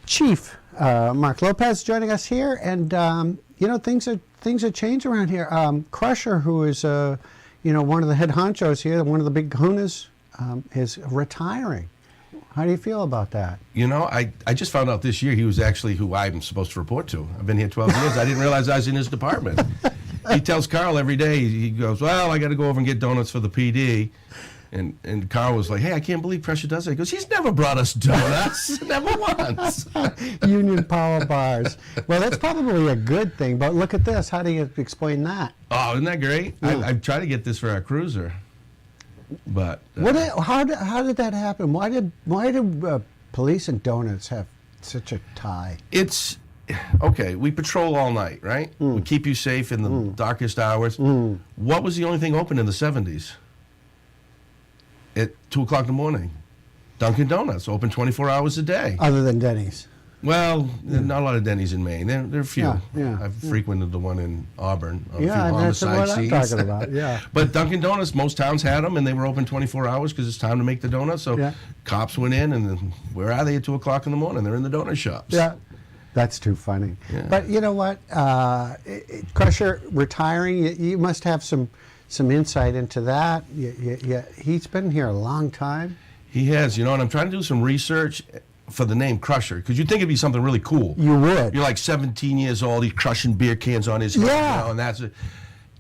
Chief Mark Lopez joining us here, and things are changed around here. Crusher, who is one of the head honchos here, one of the big kahunas, is retiring. How do you feel about that? I just found out this year he was actually who I'm supposed to report to. I've been here 12 years. I didn't realize I was in his department. He tells Carl every day, he goes, well, I got to go over and get donuts for the PD. And Carl was like, hey, I can't believe Pressure does that. He goes, he's never brought us donuts. Never once. Union Power Bars. Well, that's probably a good thing, but look at this. How do you explain that? Oh, isn't that great? Yeah. I've tried to get this for our cruiser. But how did that happen? Why did police and donuts have such a tie? It's okay. We patrol all night, right? We keep you safe in the darkest hours. What was the only thing open in the 70s? At 2 o'clock in the morning, Dunkin' Donuts open 24 hours a day. Other than Denny's. Well, not a lot of Denny's in Maine. There are a few. Yeah. I've frequented the one in Auburn. That's what I'm talking about. Yeah. But Dunkin' Donuts, most towns had them, and they were open 24 hours because it's time to make the donuts. So cops went in, and then, where are they at 2 o'clock in the morning? They're in the donut shops. Yeah. That's too funny. Yeah. But you know what? Crusher retiring, you must have some insight into that. He's been here a long time. He has, and I'm trying to do some research for the name Crusher, because you'd think it'd be something really cool. You would. You're like 17 years old, he's crushing beer cans on his head, and that's it.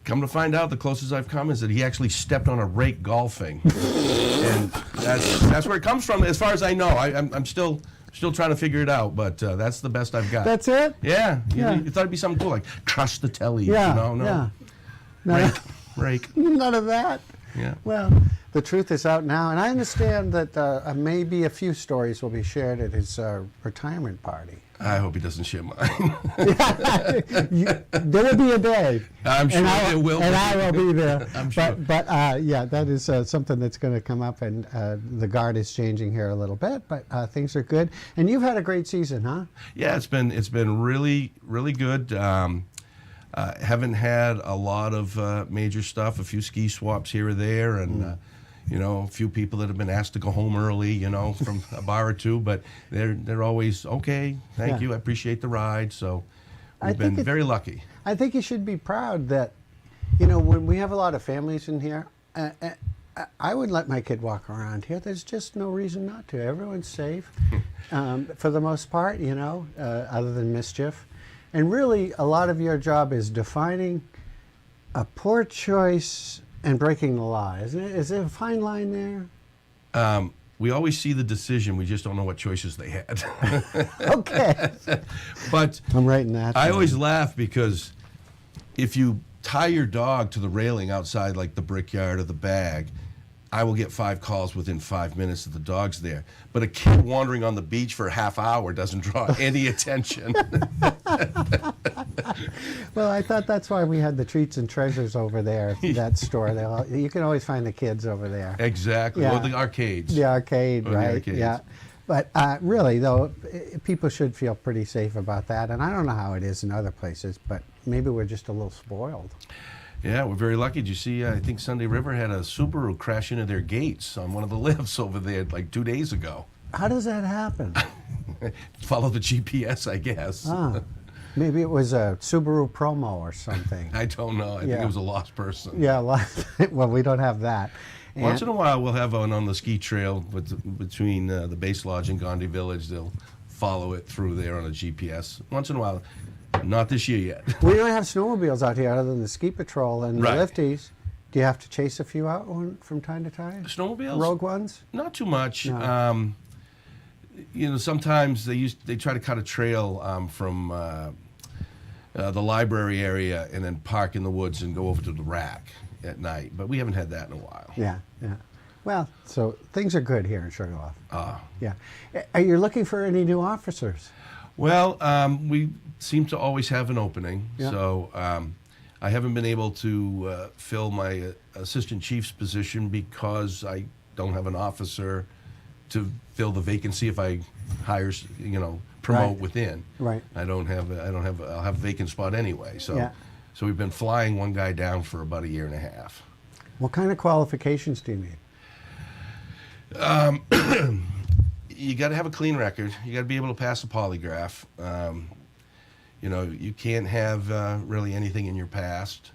Come to find out, the closest I've come is that he actually stepped on a rake golfing. And that's where it comes from, as far as I know. I'm still trying to figure it out, but that's the best I've got. That's it? Yeah. You thought it'd be something cool, like crush the telly. No. Rake. None of that. Yeah. Well, the truth is out now, and I understand that maybe a few stories will be shared at his retirement party. I hope he doesn't share mine. There will be a day. I'm sure there will be. And I will be there. I'm sure. But that is something that's going to come up, and the guard is changing here a little bit, but things are good. And you've had a great season, huh? Yeah, it's been really, really good. Haven't had a lot of major stuff, a few ski swaps here or there, and a few people that have been asked to go home early, from a bar or two, but they're always, okay, thank you, I appreciate the ride, so we've been very lucky. I think you should be proud that, when we have a lot of families in here, I would let my kid walk around here. There's just no reason not to. Everyone's safe, for the most part, other than mischief. And really, a lot of your job is defining a poor choice and breaking the law, isn't it? Is there a fine line there? We always see the decision. We just don't know what choices they had. Okay. But I'm writing that. I always laugh because if you tie your dog to the railing outside, like the Brickyard or the Bag, I will get 5 calls within 5 minutes that the dog's there. But a kid wandering on the beach for a half hour doesn't draw any attention. Well, I thought that's why we had the Treats and Treasures over there, that store. You can always find the kids over there. Exactly. Yeah. Well, the arcades. The arcade, right? The arcades. Yeah. But really, though, people should feel pretty safe about that. And I don't know how it is in other places, but maybe we're just a little spoiled. Yeah, we're very lucky. Did you see, I think Sunday River had a Subaru crash into their gates on one of the lifts over there like 2 days ago. How does that happen? Follow the GPS, I guess. Maybe it was a Subaru promo or something. I don't know. I think it was a lost person. Yeah, well, we don't have that. Once in a while, we'll have one on the ski trail between the Base Lodge and Gandhi Village. They'll follow it through there on a GPS. Once in a while. Not this year yet. We don't have snowmobiles out here other than the ski patrol and the lifties. Do you have to chase a few out from time to time? Snowmobiles? Rogue ones? Not too much. No. Sometimes they try to cut a trail from the library area and then park in the woods and go over to the rack at night. But we haven't had that in a while. Yeah. Well, so things are good here in Sugarloaf. Yeah. Are you looking for any new officers? Well, we seem to always have an opening, so I haven't been able to fill my assistant chief's position because I don't have an officer to fill the vacancy if I hire, promote within. Right. I'll have a vacant spot anyway. So we've been flying one guy down for about a year and a half. What kind of qualifications do you need? you got to have a clean record. You got to be able to pass a polygraph. You know, you can't have really anything in your past.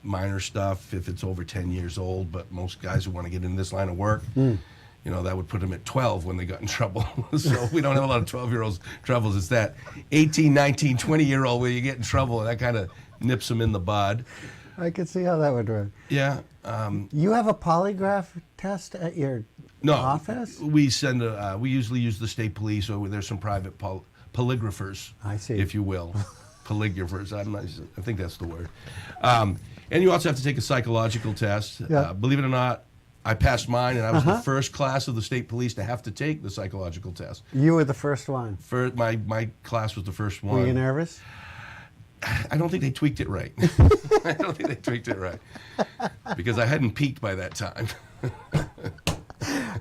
Minor stuff if it's over 10 years old, but most guys who want to get in this line of work, you know, that would put them at 12 when they got in trouble. So we don't have a lot of 12-year-olds troubles. It's that 18, 19, 20-year-old where you get in trouble, and that kind of nips them in the bud. I could see how that would work. Yeah. You have a polygraph test at your office? We send we usually use the state police, or there's some private polygraphers, I see. if you will. Polygraphers, I think that's the word. And you also have to take a psychological test. Yeah. Believe it or not, I passed mine, and I was the first class of the state police to have to take the psychological test. You were the first one. My class was the first one. Were you nervous? I don't think they tweaked it right. I don't think they tweaked it right. Because I hadn't peaked by that time.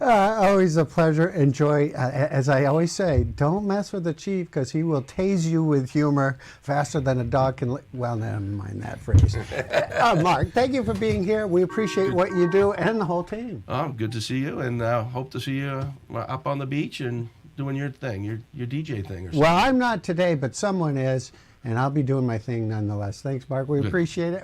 Always a pleasure. Enjoy. As I always say, don't mess with the chief because he will tase you with humor faster than a dog can. Well, never mind that phrase. Mark, thank you for being here. We appreciate what you do and the whole team. Oh, good to see you, and hope to see you up on the beach and doing your thing, your DJ thing or something. Well, I'm not today, but someone is, and I'll be doing my thing nonetheless. Thanks, Mark. We appreciate it.